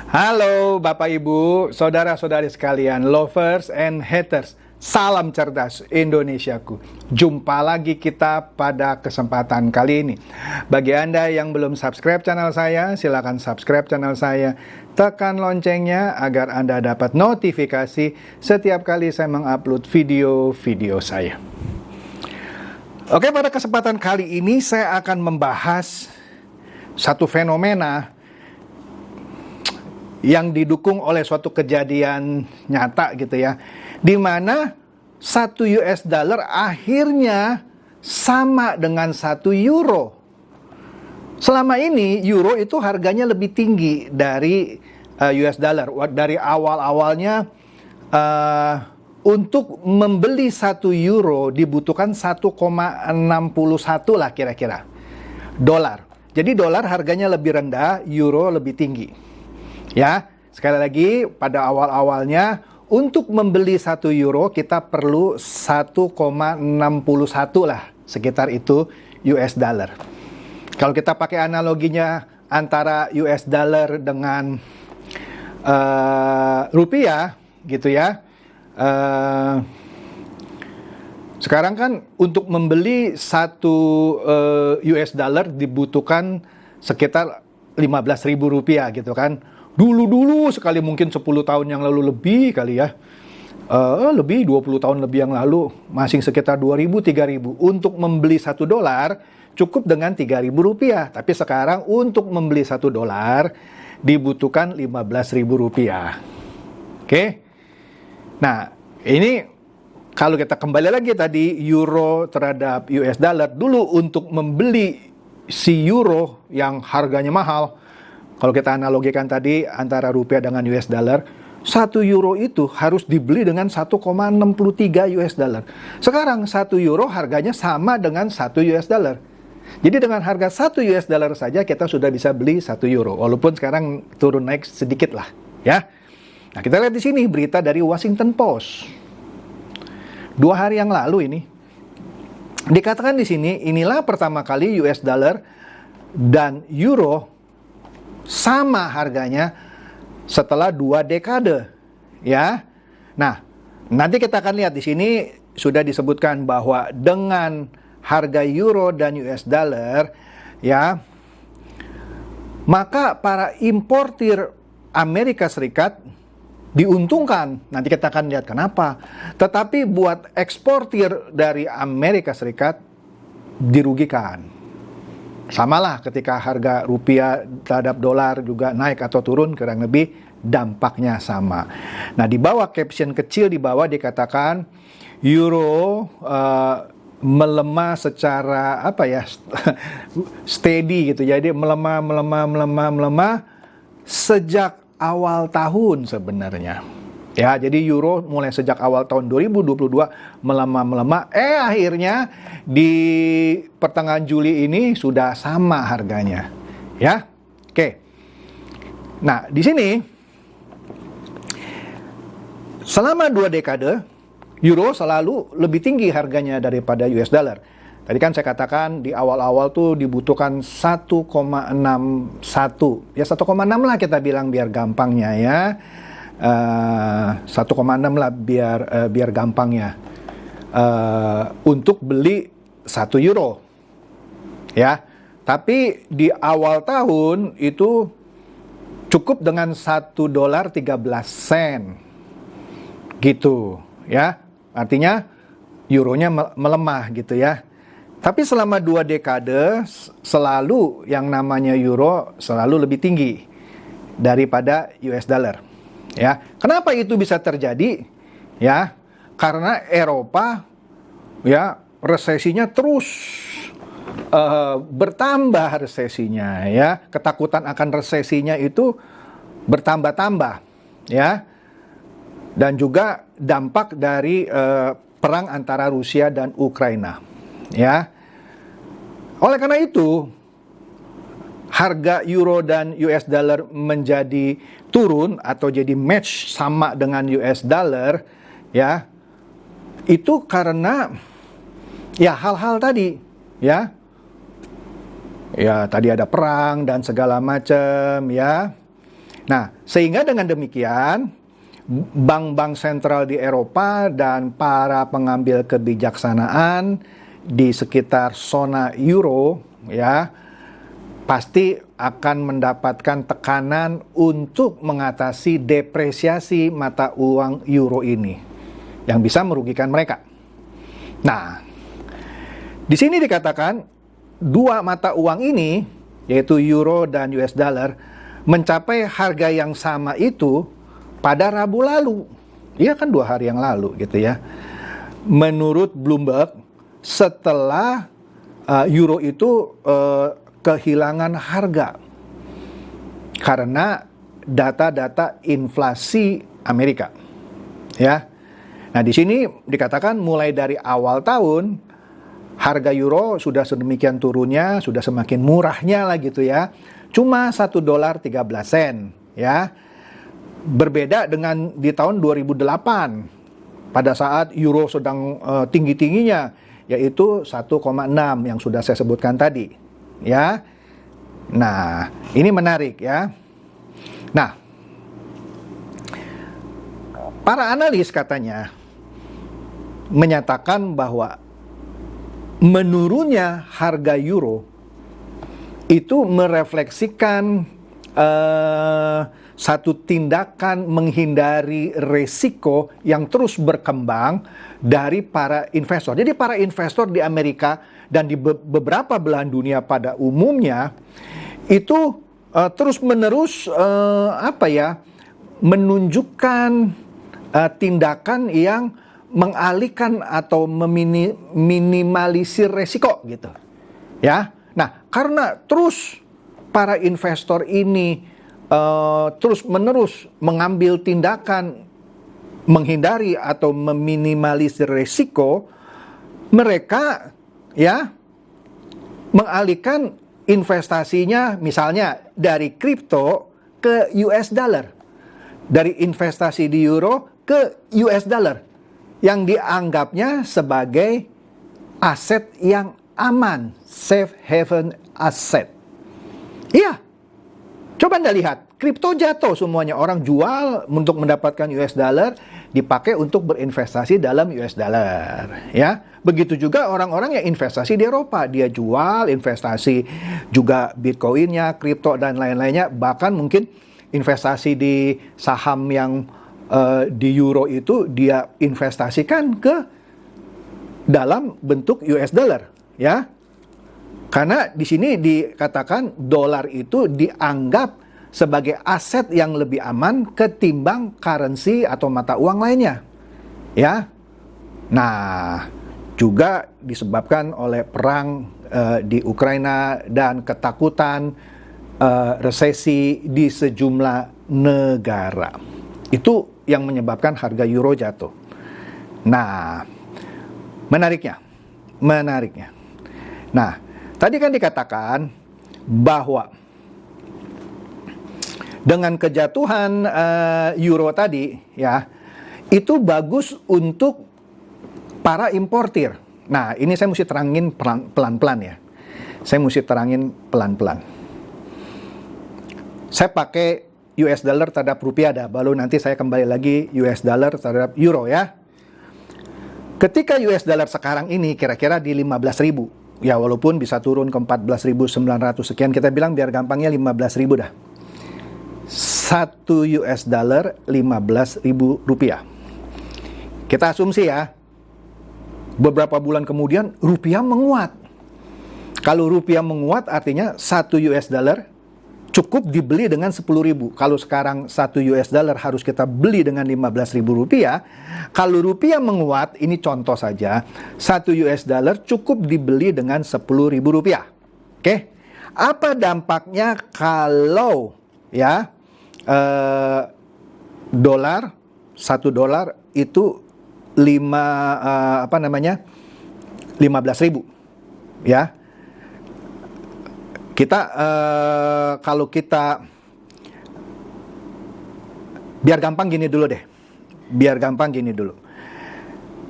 Halo Bapak Ibu, saudara-saudari sekalian, lovers and haters. Salam cerdas Indonesiaku. Jumpa lagi kita pada kesempatan kali ini. Bagi Anda yang belum subscribe channel saya, silakan subscribe channel saya. Tekan loncengnya agar Anda dapat notifikasi setiap kali saya mengupload video-video saya. Oke, pada kesempatan kali ini saya akan membahas satu fenomena yang didukung oleh suatu kejadian nyata gitu ya, di mana 1 US dollar akhirnya sama dengan 1 euro. Selama ini euro itu harganya lebih tinggi dari US dollar. Dari awal-awalnya untuk membeli 1 euro dibutuhkan 1,61 lah kira-kira dolar. Jadi dolar harganya lebih rendah, euro lebih tinggi. Ya, sekali lagi pada awal-awalnya untuk membeli 1 euro kita perlu 1,61 lah, sekitar itu US dollar. Kalau kita pakai analoginya antara US dollar dengan rupiah gitu ya. Sekarang kan untuk membeli 1 US dollar dibutuhkan sekitar 15.000 rupiah gitu kan. Dulu sekali, mungkin 10 tahun yang lalu lebih kali ya. Lebih 20 tahun lebih yang lalu masih sekitar 2.000 3.000. Untuk membeli 1 dolar cukup dengan 3.000 rupiah. Tapi sekarang untuk membeli 1 dolar dibutuhkan 15.000 rupiah. Oke. Nah, ini kalau kita kembali lagi tadi euro terhadap US dollar, dulu untuk membeli si euro yang harganya mahal, kalau kita analogikan tadi antara rupiah dengan US dollar, 1 euro itu harus dibeli dengan 1,63 US dollar. Sekarang 1 euro harganya sama dengan 1 US dollar. Jadi dengan harga 1 US dollar saja kita sudah bisa beli 1 euro. Walaupun sekarang turun naik sedikit lah, ya. Nah, kita lihat di sini berita dari Washington Post. 2 hari yang lalu ini dikatakan di sini, inilah pertama kali US dollar dan euro sama harganya setelah 2 dekade, ya. Nah, nanti kita akan lihat di sini sudah disebutkan bahwa dengan harga euro dan US dollar, ya, maka para importir Amerika Serikat diuntungkan. Nanti kita akan lihat kenapa. Tetapi buat eksportir dari Amerika Serikat dirugikan. Samalah ketika harga rupiah terhadap dolar juga naik atau turun, kurang lebih dampaknya sama. Nah, di bawah caption kecil di bawah dikatakan euro melemah secara steady gitu. Jadi melemah sejak awal tahun sebenarnya. Ya, jadi euro mulai sejak awal tahun 2022 melemah. Akhirnya di pertengahan Juli ini sudah sama harganya. Ya. Oke. Nah, di sini selama 2 dekade euro selalu lebih tinggi harganya daripada US dollar. Tadi kan saya katakan di awal-awal tuh dibutuhkan 1,61. Ya 1,6 lah kita bilang biar gampangnya ya. 1,6 lah biar gampangnya untuk beli 1 euro, ya. Tapi di awal tahun itu cukup dengan 1 dolar 13 sen gitu, ya. Artinya euronya melemah gitu ya. Tapi selama 2 dekade selalu yang namanya euro selalu lebih tinggi daripada US dollar. Ya, kenapa itu bisa terjadi? Ya, karena Eropa ya resesinya terus bertambah resesinya ya. Ketakutan akan resesinya itu bertambah-tambah ya. Dan juga dampak dari perang antara Rusia dan Ukraina. Ya. Oleh karena itu harga euro dan US dollar menjadi turun atau jadi match sama dengan US dollar, ya, itu karena ya hal-hal tadi, ya. Ya, tadi ada perang dan segala macam, ya. Nah, sehingga dengan demikian bank-bank sentral di Eropa dan para pengambil kebijaksanaan di sekitar zona euro ya pasti akan mendapatkan tekanan untuk mengatasi depresiasi mata uang euro ini yang bisa merugikan mereka. Nah, di sini dikatakan dua mata uang ini yaitu euro dan US dollar mencapai harga yang sama itu pada Rabu lalu. Iya kan 2 hari yang lalu gitu ya. Menurut Bloomberg, setelah euro itu kehilangan harga karena data-data inflasi Amerika. Ya. Nah, di sini dikatakan mulai dari awal tahun harga euro sudah sedemikian turunnya, sudah semakin murahnya lah gitu ya. Cuma $1.13 ya. Berbeda dengan di tahun 2008 pada saat euro sedang tinggi-tingginya yaitu 1,6 yang sudah saya sebutkan tadi ya. Nah, ini menarik ya. Nah, para analis katanya menyatakan bahwa menurunnya harga euro itu merefleksikan satu tindakan menghindari resiko yang terus berkembang dari para investor. Jadi para investor di Amerika dan di beberapa belahan dunia pada umumnya itu terus-menerus menunjukkan tindakan yang mengalihkan atau meminimalisir resiko gitu. Ya. Nah, karena terus para investor ini terus-menerus mengambil tindakan menghindari atau meminimalisir resiko, mereka ya mengalihkan investasinya misalnya dari kripto ke US dollar, dari investasi di euro ke US dollar yang dianggapnya sebagai aset yang aman, safe haven asset. Iya, coba Anda lihat, kripto jatuh semuanya, orang jual untuk mendapatkan US dollar, dipakai untuk berinvestasi dalam US dollar. Ya, begitu juga orang-orang yang investasi di Eropa, dia jual, investasi juga bitcoinnya, kripto dan lain-lainnya, bahkan mungkin investasi di saham yang di euro itu dia investasikan ke dalam bentuk US dollar. Ya, karena di sini dikatakan dolar itu dianggap sebagai aset yang lebih aman ketimbang currency atau mata uang lainnya. Ya, nah juga disebabkan oleh perang di Ukraina dan ketakutan resesi di sejumlah negara. Itu yang menyebabkan harga euro jatuh. Nah, menariknya. Nah, tadi kan dikatakan bahwa dengan kejatuhan euro tadi ya, itu bagus untuk para importir. Nah, ini saya mesti terangin pelan-pelan ya. Saya pakai US dollar terhadap rupiah dah, baru nanti saya kembali lagi US dollar terhadap euro ya. Ketika US dollar sekarang ini kira-kira di 15.000. Ya walaupun bisa turun ke 14.900 sekian, kita bilang biar gampangnya 15.000 dah. 1 US dollar 15.000 rupiah. Kita asumsi ya, beberapa bulan kemudian rupiah menguat. Kalau rupiah menguat artinya 1 US dollar cukup dibeli dengan 10.000. Kalau sekarang 1 US dollar harus kita beli dengan 15.000 rupiah. Kalau rupiah menguat, ini contoh saja, 1 US dollar cukup dibeli dengan 10.000 rupiah. Oke? Apa dampaknya kalau ya dolar, 1 dolar itu 15.000 ya. Kita kalau kita biar gampang gini dulu deh.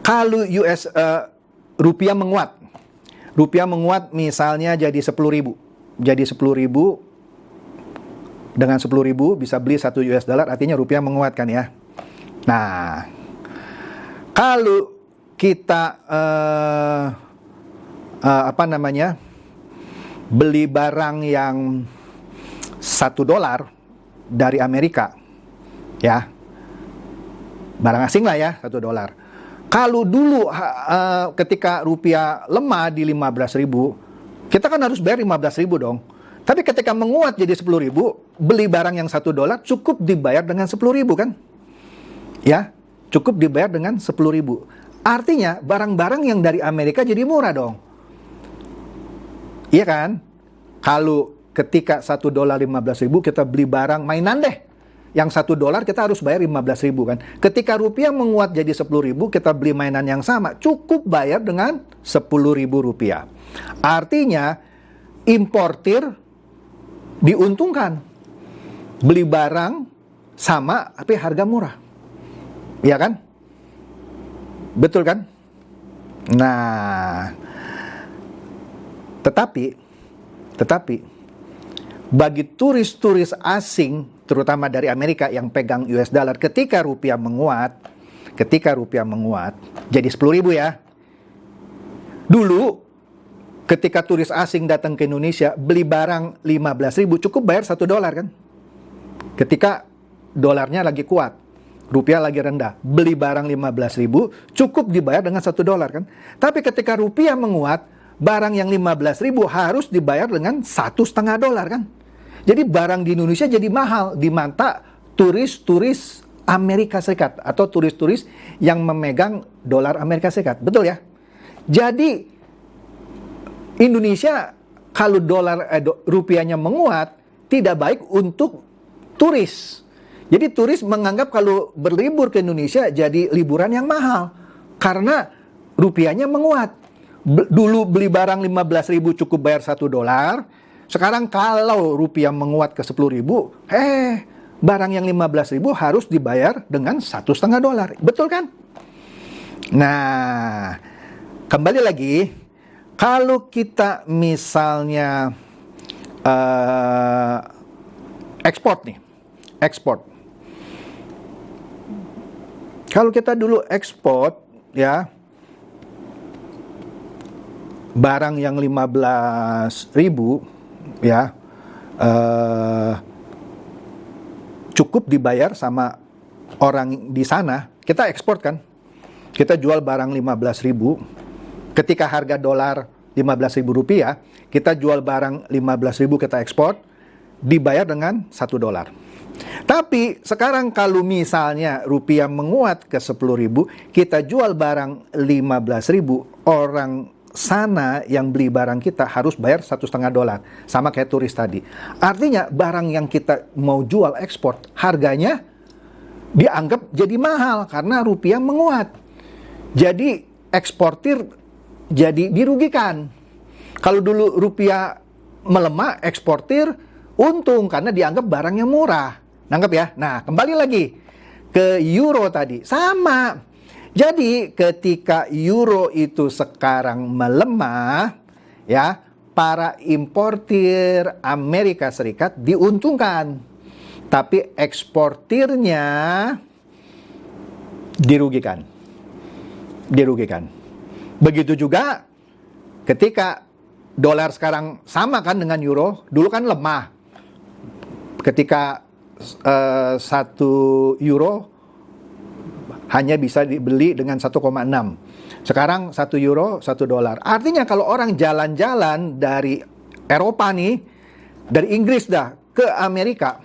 Kalau rupiah menguat. Rupiah menguat misalnya jadi 10.000. Jadi 10.000 Dengan 10.000 bisa beli 1 US dollar, artinya rupiah menguatkan ya. Nah, kalau kita beli barang yang 1 dolar dari Amerika, ya, barang asing lah ya, 1 dolar. Kalau dulu ketika rupiah lemah di 15.000, kita kan harus bayar 15.000 dong. Tapi ketika menguat jadi 10.000, beli barang yang 1 dolar cukup dibayar dengan 10.000 kan? Ya, cukup dibayar dengan 10.000. Artinya barang-barang yang dari Amerika jadi murah dong. Iya kan? Kalau ketika 1 dolar 15.000, kita beli barang mainan deh. Yang 1 dolar kita harus bayar 15.000 kan. Ketika rupiah menguat jadi 10.000, kita beli mainan yang sama, cukup bayar dengan 10.000 rupiah. Artinya importir diuntungkan. Beli barang sama tapi harga murah. Iya kan? Betul kan? Nah, tetapi bagi turis-turis asing, terutama dari Amerika yang pegang US dollar, ketika rupiah menguat jadi 10.000 ya. Dulu ketika turis asing datang ke Indonesia beli barang 15.000, cukup bayar 1 dolar kan? Ketika dolarnya lagi kuat, rupiah lagi rendah, beli barang 15.000 cukup dibayar dengan 1 dolar kan? Tapi ketika rupiah menguat, barang yang 15.000 harus dibayar dengan 1,5 dolar kan? Jadi barang di Indonesia jadi mahal di mata turis-turis Amerika Serikat atau turis-turis yang memegang dolar Amerika Serikat. Betul ya? Jadi Indonesia kalau rupiahnya menguat tidak baik untuk turis. Jadi turis menganggap kalau berlibur ke Indonesia jadi liburan yang mahal karena rupiahnya menguat. Dulu beli barang 15.000 cukup bayar 1 dolar. Sekarang kalau rupiah menguat ke 10.000, barang yang 15.000 harus dibayar dengan 1,5 dolar. Betul kan? Nah, kembali lagi, kalau kita misalnya ekspor. Kalau kita dulu ekspor ya, barang yang 15.000 ya, cukup dibayar sama orang di sana. Kita ekspor kan, kita jual barang 15.000. Ketika harga dolar 15.000 rupiah, kita jual barang 15.000, kita ekspor, dibayar dengan 1 dolar. Tapi sekarang kalau misalnya rupiah menguat ke 10.000, kita jual barang 15.000, orang sana yang beli barang kita harus bayar 1,5 dolar, sama kayak turis tadi. Artinya barang yang kita mau jual ekspor, harganya dianggap jadi mahal karena rupiah menguat. Jadi eksportir jadi dirugikan. Kalau dulu rupiah melemah, eksportir untung karena dianggap barangnya murah. Nangkep ya? Nah, kembali lagi ke euro tadi, sama. Jadi ketika euro itu sekarang melemah, ya, para importir Amerika Serikat diuntungkan. Tapi eksportirnya dirugikan. Begitu juga ketika dolar sekarang sama kan dengan euro, dulu kan lemah. Ketika 1 euro hanya bisa dibeli dengan 1,6. Sekarang 1 euro 1 dolar. Artinya kalau orang jalan-jalan dari Eropa nih, dari Inggris dah ke Amerika.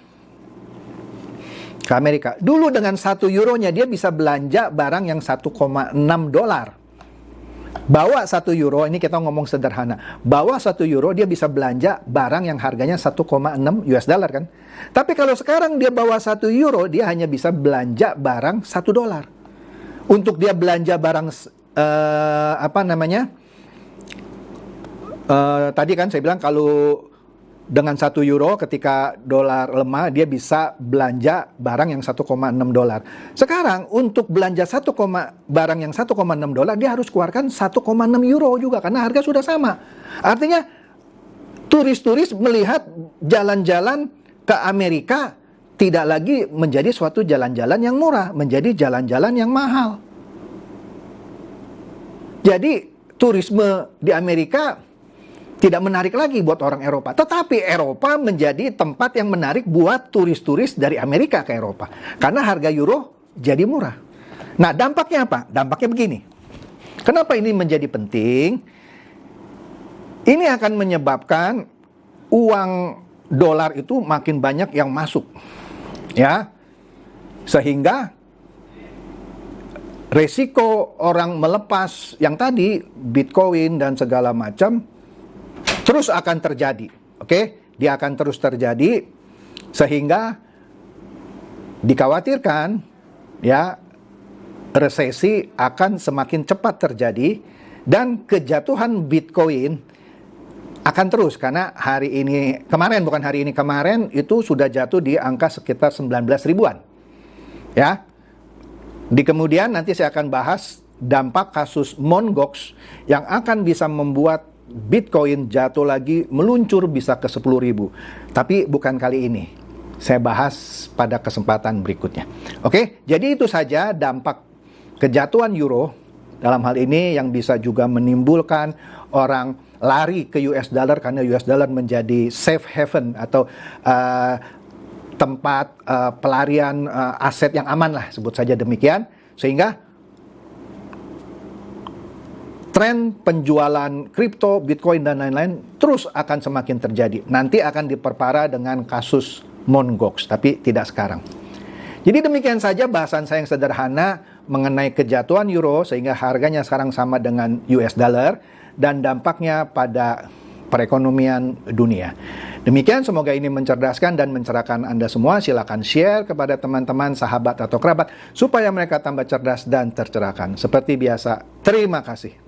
Dulu dengan 1 euronya dia bisa belanja barang yang 1,6 dolar. Bawa 1 euro, ini kita ngomong sederhana. Bawa 1 euro dia bisa belanja barang yang harganya 1,6 US dollar kan. Tapi kalau sekarang dia bawa 1 euro, dia hanya bisa belanja barang 1 dolar. Untuk dia belanja barang tadi kan saya bilang kalau dengan 1 euro ketika dolar lemah dia bisa belanja barang yang 1,6 dolar. Sekarang untuk belanja barang yang 1,6 dolar dia harus keluarkan 1,6 euro juga karena harga sudah sama. Artinya turis-turis melihat jalan-jalan ke Amerika tidak lagi menjadi suatu jalan-jalan yang murah, menjadi jalan-jalan yang mahal. Jadi turisme di Amerika tidak menarik lagi buat orang Eropa. Tetapi Eropa menjadi tempat yang menarik buat turis-turis dari Amerika ke Eropa. Karena harga euro jadi murah. Nah, dampaknya apa? Dampaknya begini. Kenapa ini menjadi penting? Ini akan menyebabkan uang dolar itu makin banyak yang masuk. Ya. Sehingga resiko orang melepas yang tadi, Bitcoin dan segala macam, terus akan terjadi, oke? Dia akan terus terjadi sehingga dikhawatirkan ya resesi akan semakin cepat terjadi dan kejatuhan Bitcoin akan terus karena kemarin itu sudah jatuh di angka sekitar 19 ribuan. Ya. Di kemudian nanti saya akan bahas dampak kasus Mt. Gox yang akan bisa membuat Bitcoin jatuh lagi, meluncur bisa ke 10.000. Tapi bukan kali ini. Saya bahas pada kesempatan berikutnya. Oke, jadi itu saja dampak kejatuhan euro dalam hal ini yang bisa juga menimbulkan orang lari ke US dollar karena US dollar menjadi safe haven atau tempat pelarian aset yang aman lah, sebut saja demikian. Sehingga tren penjualan kripto, Bitcoin, dan lain-lain terus akan semakin terjadi. Nanti akan diperparah dengan kasus Mt. Gox, tapi tidak sekarang. Jadi demikian saja bahasan saya yang sederhana mengenai kejatuhan euro sehingga harganya sekarang sama dengan US dollar dan dampaknya pada perekonomian dunia. Demikian, semoga ini mencerdaskan dan mencerahkan Anda semua. Silakan share kepada teman-teman, sahabat, atau kerabat supaya mereka tambah cerdas dan tercerahkan. Seperti biasa, terima kasih.